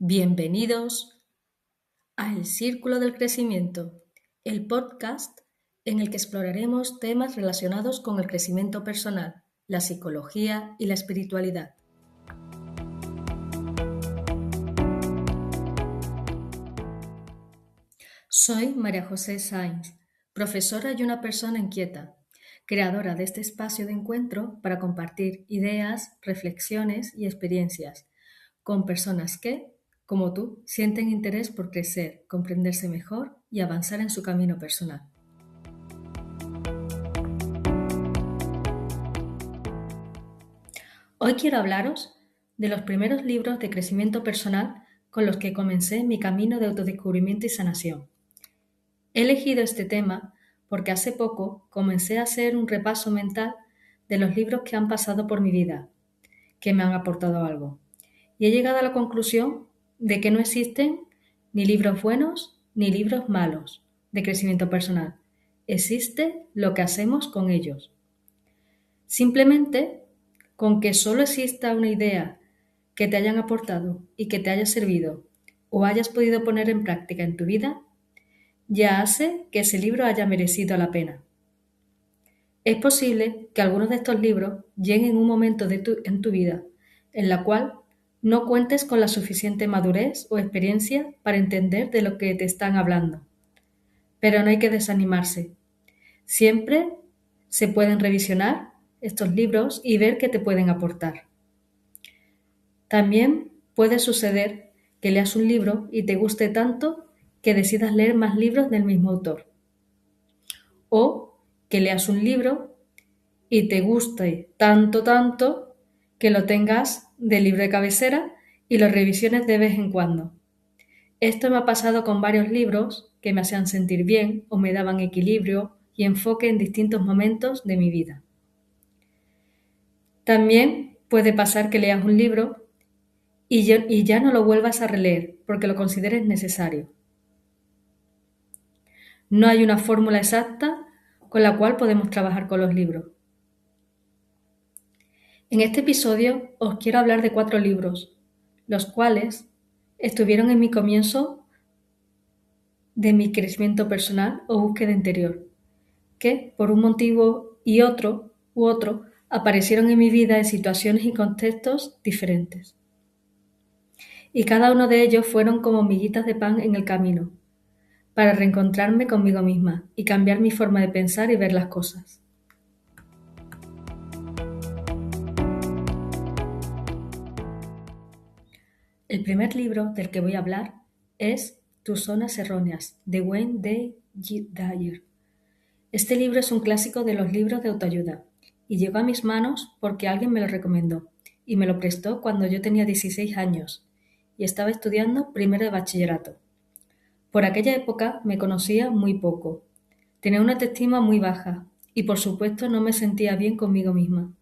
Bienvenidos a El Círculo del Crecimiento, el podcast en el que exploraremos temas relacionados con el crecimiento personal, la psicología y la espiritualidad. Soy María José Sainz, profesora y una persona inquieta, creadora de este espacio de encuentro para compartir ideas, reflexiones y experiencias con personas que, como tú, sienten interés por crecer, comprenderse mejor y avanzar en su camino personal. Hoy quiero hablaros de los primeros libros de crecimiento personal con los que comencé mi camino de autodescubrimiento y sanación. He elegido este tema porque hace poco comencé a hacer un repaso mental de los libros que han pasado por mi vida, que me han aportado algo. Y he llegado a la conclusión de que no existen ni libros buenos ni libros malos de crecimiento personal. Existe lo que hacemos con ellos. Simplemente con que solo exista una idea que te hayan aportado y que te haya servido o hayas podido poner en práctica en tu vida, ya hace que ese libro haya merecido la pena. Es posible que algunos de estos libros lleguen en un momento en tu vida en la cual no cuentes con la suficiente madurez o experiencia para entender de lo que te están hablando. Pero no hay que desanimarse. Siempre se pueden revisionar estos libros y ver qué te pueden aportar. También puede suceder que leas un libro y te guste tanto que decidas leer más libros del mismo autor. O que leas un libro y te guste tanto que lo tengas de libro de cabecera y lo revisiones de vez en cuando. Esto me ha pasado con varios libros que me hacían sentir bien o me daban equilibrio y enfoque en distintos momentos de mi vida. También puede pasar que leas un libro y ya no lo vuelvas a releer porque lo consideres necesario. No hay una fórmula exacta con la cual podemos trabajar con los libros. En este episodio os quiero hablar de 4 libros, los cuales estuvieron en mi comienzo de mi crecimiento personal o búsqueda interior, que por un motivo u otro aparecieron en mi vida en situaciones y contextos diferentes. Y cada uno de ellos fueron como miguitas de pan en el camino, para reencontrarme conmigo misma y cambiar mi forma de pensar y ver las cosas. El primer libro del que voy a hablar es Tus zonas erróneas, de Wayne D. Dyer. Este libro es un clásico de los libros de autoayuda y llegó a mis manos porque alguien me lo recomendó y me lo prestó cuando yo tenía 16 años y estaba estudiando primero de bachillerato. Por aquella época me conocía muy poco, tenía una autoestima muy baja y por supuesto no me sentía bien conmigo misma.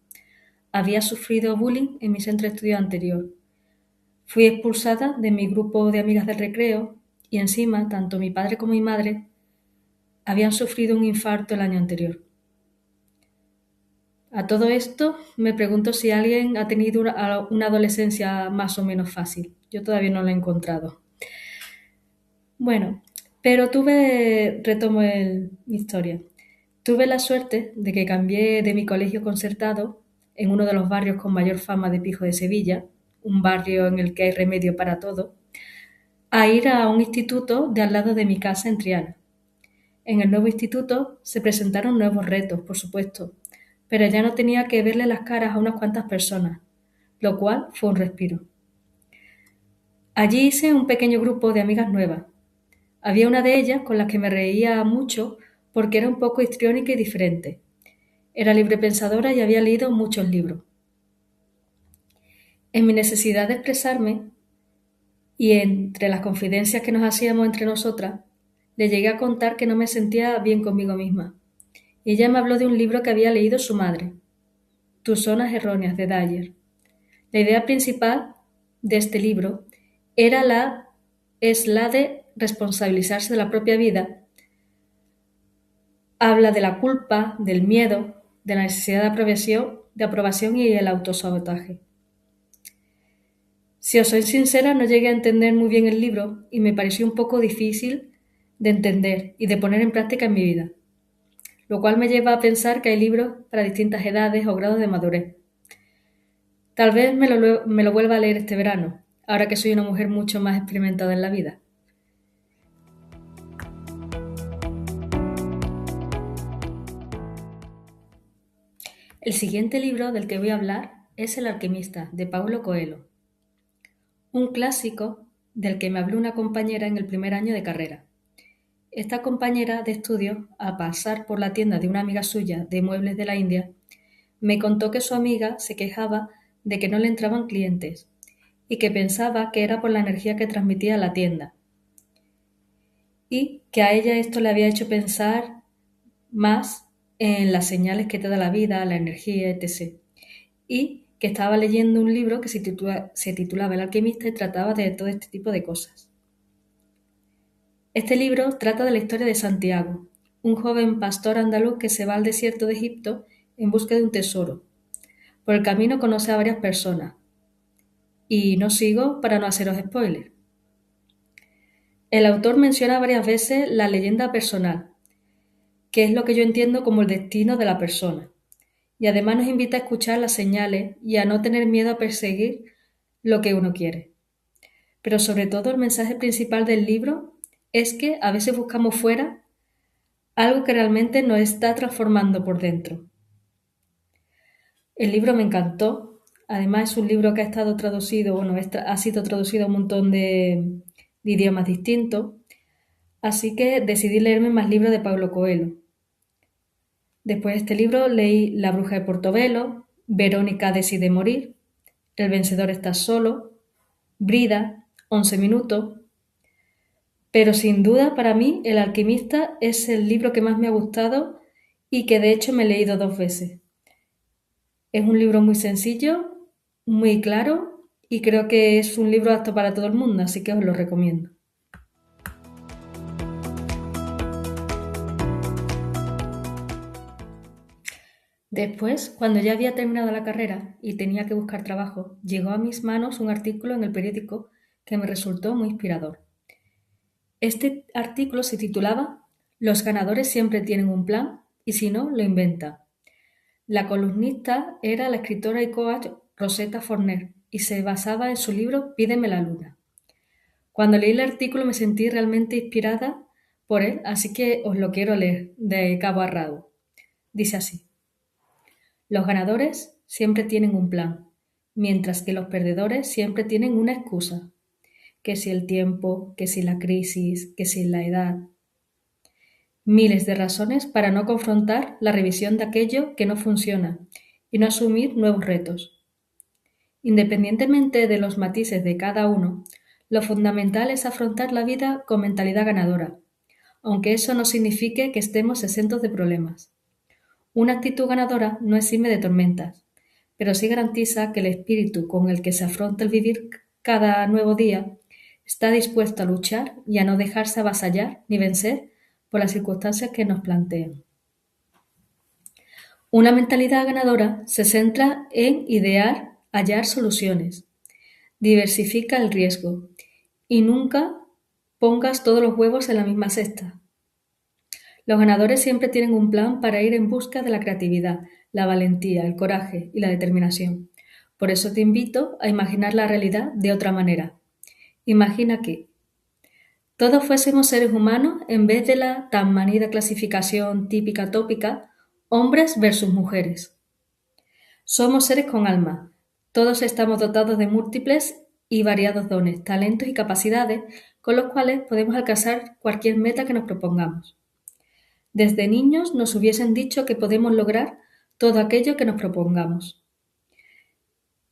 Había sufrido bullying en mi centro de estudio anterior. Fui expulsada de mi grupo de amigas del recreo y encima tanto mi padre como mi madre habían sufrido un infarto el año anterior. A todo esto me pregunto si alguien ha tenido una adolescencia más o menos fácil. Yo todavía no lo he encontrado. Bueno, pero retomo mi historia. Tuve la suerte de que cambié de mi colegio concertado en uno de los barrios con mayor fama de pijo de Sevilla, un barrio en el que hay remedio para todo, a ir a un instituto de al lado de mi casa en Triana. En el nuevo instituto se presentaron nuevos retos, por supuesto, pero ya no tenía que verle las caras a unas cuantas personas, lo cual fue un respiro. Allí hice un pequeño grupo de amigas nuevas. Había una de ellas con la que me reía mucho porque era un poco histriónica y diferente. Era librepensadora y había leído muchos libros. En mi necesidad de expresarme y entre las confidencias que nos hacíamos entre nosotras, le llegué a contar que no me sentía bien conmigo misma. Y ella me habló de un libro que había leído su madre, Tus zonas erróneas, de Dyer. La idea principal de este libro es la de responsabilizarse de la propia vida. Habla de la culpa, del miedo, de la necesidad de aprobación y el autosabotaje. Si os soy sincera, no llegué a entender muy bien el libro y me pareció un poco difícil de entender y de poner en práctica en mi vida, lo cual me lleva a pensar que hay libros para distintas edades o grados de madurez. Tal vez me lo vuelva a leer este verano, ahora que soy una mujer mucho más experimentada en la vida. El siguiente libro del que voy a hablar es El alquimista, de Paulo Coelho, un clásico del que me habló una compañera en el primer año de carrera. Esta compañera de estudio, al pasar por la tienda de una amiga suya de muebles de la India, me contó que su amiga se quejaba de que no le entraban clientes y que pensaba que era por la energía que transmitía la tienda y que a ella esto le había hecho pensar más en las señales que te da la vida, la energía, etc. Y que estaba leyendo un libro que se titulaba El alquimista y trataba de todo este tipo de cosas. Este libro trata de la historia de Santiago, un joven pastor andaluz que se va al desierto de Egipto en busca de un tesoro. Por el camino conoce a varias personas. Y no sigo para no haceros spoiler. El autor menciona varias veces la leyenda personal, que es lo que yo entiendo como el destino de la persona. Y además nos invita a escuchar las señales y a no tener miedo a perseguir lo que uno quiere. Pero sobre todo el mensaje principal del libro es que a veces buscamos fuera algo que realmente nos está transformando por dentro. El libro me encantó. Además es un libro que ha estado traducido, ha sido traducido a un montón de idiomas distintos. Así que decidí leerme más libros de Paulo Coelho. Después de este libro leí La bruja de Portobelo, Verónica decide morir, El vencedor está solo, Brida, 11 minutos. Pero sin duda para mí El alquimista es el libro que más me ha gustado y que de hecho me he leído 2 veces. Es un libro muy sencillo, muy claro y creo que es un libro apto para todo el mundo, así que os lo recomiendo. Después, cuando ya había terminado la carrera y tenía que buscar trabajo, llegó a mis manos un artículo en el periódico que me resultó muy inspirador. Este artículo se titulaba Los ganadores siempre tienen un plan y si no, lo inventan. La columnista era la escritora y coach Rosetta Forner y se basaba en su libro Pídeme la luna. Cuando leí el artículo me sentí realmente inspirada por él, así que os lo quiero leer de cabo a rabo. Dice así. Los ganadores siempre tienen un plan, mientras que los perdedores siempre tienen una excusa. Que si el tiempo, que si la crisis, que si la edad. Miles de razones para no confrontar la revisión de aquello que no funciona y no asumir nuevos retos. Independientemente de los matices de cada uno, lo fundamental es afrontar la vida con mentalidad ganadora, aunque eso no signifique que estemos exentos de problemas. Una actitud ganadora no exime de tormentas, pero sí garantiza que el espíritu con el que se afronta el vivir cada nuevo día está dispuesto a luchar y a no dejarse avasallar ni vencer por las circunstancias que nos plantean. Una mentalidad ganadora se centra en idear, hallar soluciones, diversifica el riesgo y nunca pongas todos los huevos en la misma cesta. Los ganadores siempre tienen un plan para ir en busca de la creatividad, la valentía, el coraje y la determinación. Por eso te invito a imaginar la realidad de otra manera. Imagina que todos fuésemos seres humanos en vez de la tan manida clasificación típica tópica, hombres versus mujeres. Somos seres con alma. Todos estamos dotados de múltiples y variados dones, talentos y capacidades con los cuales podemos alcanzar cualquier meta que nos propongamos. Desde niños nos hubiesen dicho que podemos lograr todo aquello que nos propongamos.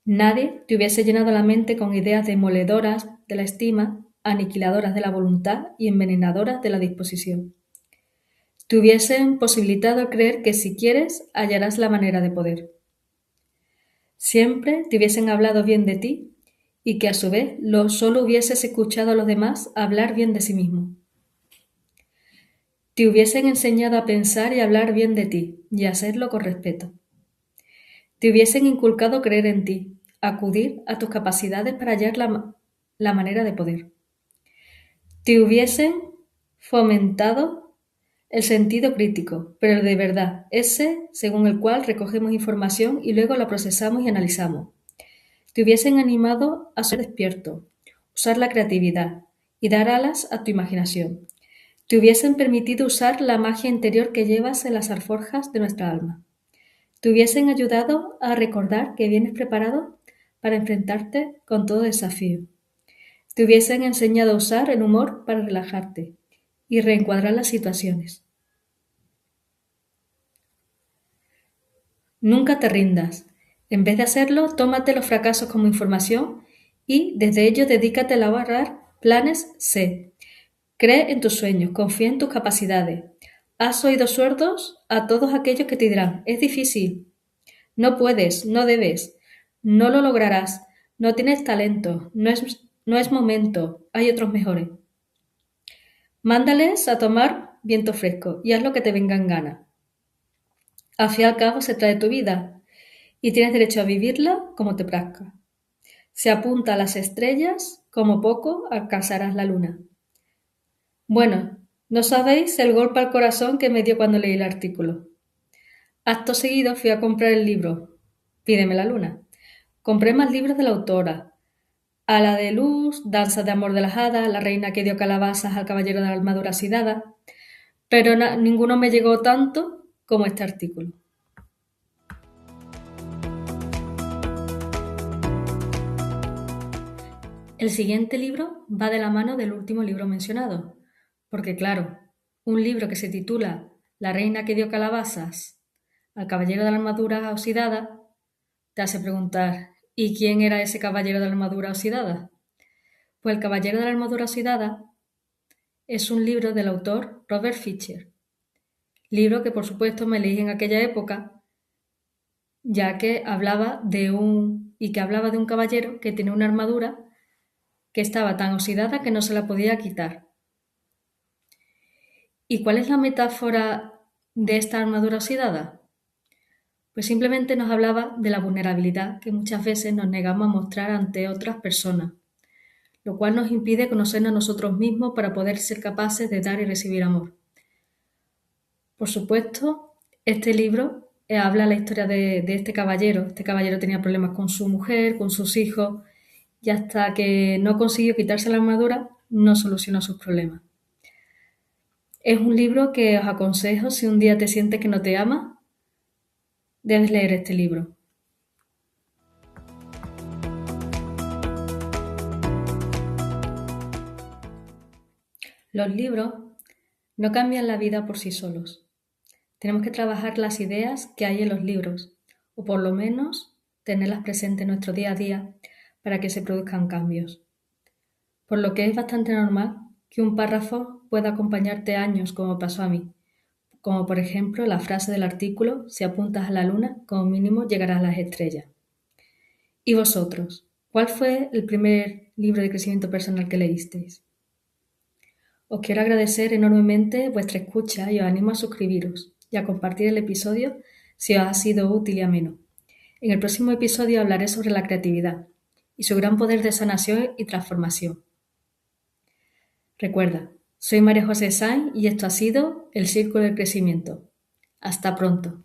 Nadie te hubiese llenado la mente con ideas demoledoras de la estima, aniquiladoras de la voluntad y envenenadoras de la disposición. Te hubiesen posibilitado creer que si quieres hallarás la manera de poder. Siempre te hubiesen hablado bien de ti y que a su vez solo hubieses escuchado a los demás hablar bien de sí mismo. Te hubiesen enseñado a pensar y hablar bien de ti y a hacerlo con respeto. Te hubiesen inculcado creer en ti, acudir a tus capacidades para hallar la manera de poder. Te hubiesen fomentado el sentido crítico, pero el de verdad, ese según el cual recogemos información y luego la procesamos y analizamos. Te hubiesen animado a ser despierto, usar la creatividad y dar alas a tu imaginación. Te hubiesen permitido usar la magia interior que llevas en las alforjas de nuestra alma. Te hubiesen ayudado a recordar que vienes preparado para enfrentarte con todo desafío. Te hubiesen enseñado a usar el humor para relajarte y reencuadrar las situaciones. Nunca te rindas. En vez de hacerlo, tómate los fracasos como información y desde ello dedícate a elaborar planes C. Cree en tus sueños, confía en tus capacidades. Has oídos sordos a todos aquellos que te dirán, es difícil, no puedes, no debes, no lo lograrás, no tienes talento, no es momento, hay otros mejores. Mándales a tomar viento fresco y haz lo que te venga en gana. Al fin y al cabo se trae tu vida y tienes derecho a vivirla como te plazca. Se apunta a las estrellas, como poco alcanzarás la luna. Bueno, no sabéis el golpe al corazón que me dio cuando leí el artículo. Acto seguido fui a comprar el libro Pídeme la luna. Compré más libros de la autora. Ala de luz, Danza de amor de las hadas, La reina que dio calabazas al caballero de la armadura oxidada, pero ninguno me llegó tanto como este artículo. El siguiente libro va de la mano del último libro mencionado, porque claro, un libro que se titula La reina que dio calabazas al caballero de la armadura oxidada te hace preguntar, ¿y quién era ese caballero de la armadura oxidada? Pues el caballero de la armadura oxidada es un libro del autor Robert Fisher, libro que por supuesto me leí en aquella época, ya que hablaba de un caballero que tenía una armadura que estaba tan oxidada que no se la podía quitar. ¿Y cuál es la metáfora de esta armadura oxidada? Pues simplemente nos hablaba de la vulnerabilidad que muchas veces nos negamos a mostrar ante otras personas, lo cual nos impide conocernos a nosotros mismos para poder ser capaces de dar y recibir amor. Por supuesto, este libro habla la historia de este caballero. Este caballero tenía problemas con su mujer, con sus hijos, y hasta que no consiguió quitarse la armadura, no solucionó sus problemas. Es un libro que os aconsejo si un día te sientes que no te amas, debes leer este libro. Los libros no cambian la vida por sí solos. Tenemos que trabajar las ideas que hay en los libros, o por lo menos tenerlas presentes en nuestro día a día para que se produzcan cambios. Por lo que es bastante normal que un párrafo pueda acompañarte años, como pasó a mí, como por ejemplo la frase del artículo, si apuntas a la luna, como mínimo llegarás a las estrellas. ¿Y vosotros? ¿Cuál fue el primer libro de crecimiento personal que leísteis? Os quiero agradecer enormemente vuestra escucha y os animo a suscribiros y a compartir el episodio si os ha sido útil y ameno. En el próximo episodio hablaré sobre la creatividad y su gran poder de sanación y transformación. Recuerda, soy María José Sainz y esto ha sido El Círculo del Crecimiento. Hasta pronto.